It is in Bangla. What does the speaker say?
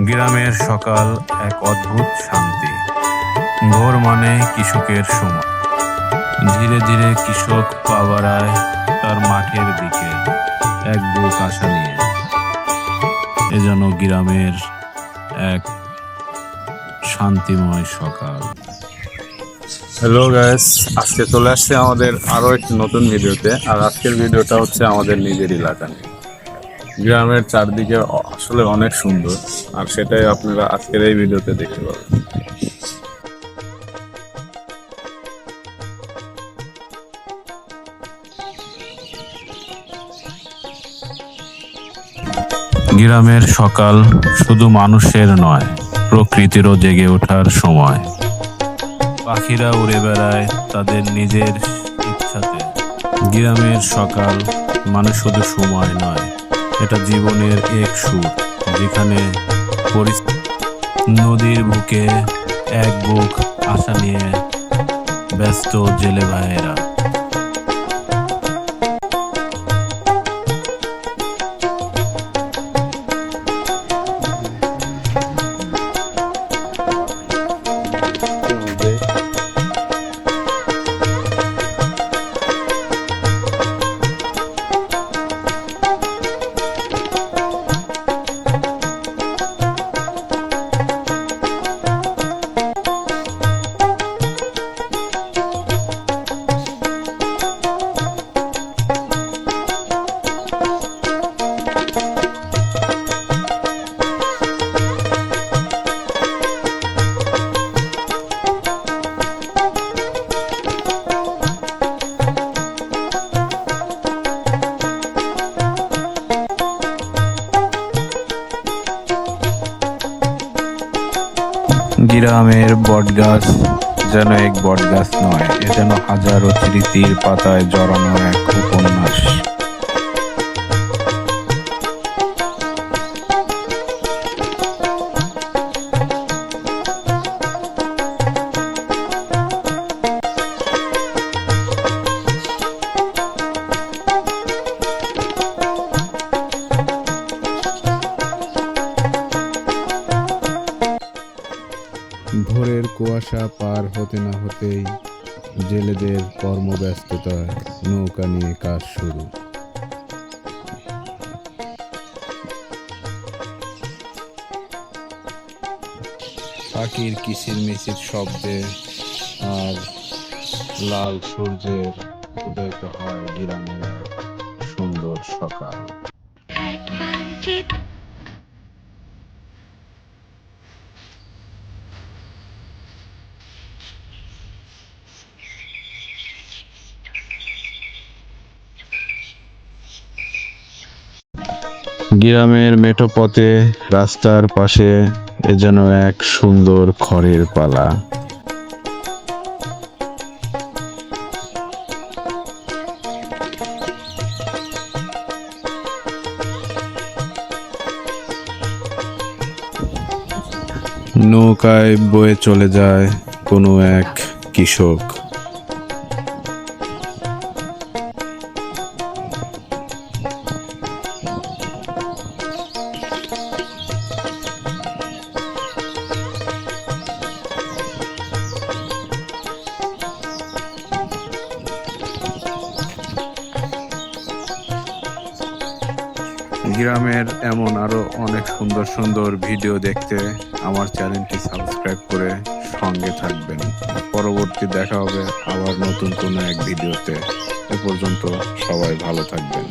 গ্রামের সকাল এক অদ্ভুত শান্তি। ভোর মানে কৃষকের সময়। ধীরে ধীরে কৃষক পা বাড়ায় তার মাঠের দিকে, এক বুক আশা নিয়ে। এ যেন গ্রামের এক শান্তিময় সকাল। হ্যালো গাইস, আজকে চলে আসছে আমাদের আরো একটি নতুন ভিডিওতে। আর আজকের ভিডিওটা হচ্ছে আমাদের নিজের এলাকা নিয়ে। গ্রামের চারদিকে আসলে অনেক সুন্দর, আর সেটাই আপনারা আজকের এই ভিডিওতে দেখতে পাবেন। গ্রামের সকাল শুধু মানুষের নয়, প্রকৃতিরও জেগে ওঠার সময়। পাখিরা উড়ে বেড়ায় তাদের নিজের ইচ্ছাতে। গ্রামের সকাল মানে শুধু সময় নয়, এটা জীবনের এক সুর, যেখানে নদীর বুকে এক বুক আশা নিয়ে ব্যস্ত জেলে ভাইয়েরা। গ্রামের বটগাছ যেন এক বটগাছ নয়, এ যেন হাজারো স্মৃতির পাতায় জড়ানো এক উপন্যাস। ভোরের কুয়াশা পার হতে না হতেই জেলেদের কর্মব্যস্ততায় নৌকা নিয়ে কাজ শুরু। পাখির কিচিরমিচির শব্দে আর লাল সূর্যের উদয় হয় গ্রামের সুন্দর সকাল। গ্রামের মেঠো পথে রাস্তার পাশে এ যেন এক সুন্দর খড়ের পালা। নৌকায় বয়ে চলে যায় কোনো এক কৃষক। গ্রামের এমন আরো অনেক সুন্দর সুন্দর ভিডিও দেখতে আমার চ্যানেলটি সাবস্ক্রাইব করে সঙ্গে থাকবেন। পরবর্তী দেখা হবে আবার নতুন কোনো এক ভিডিওতে। এ পর্যন্ত সবাই ভালো থাকবেন।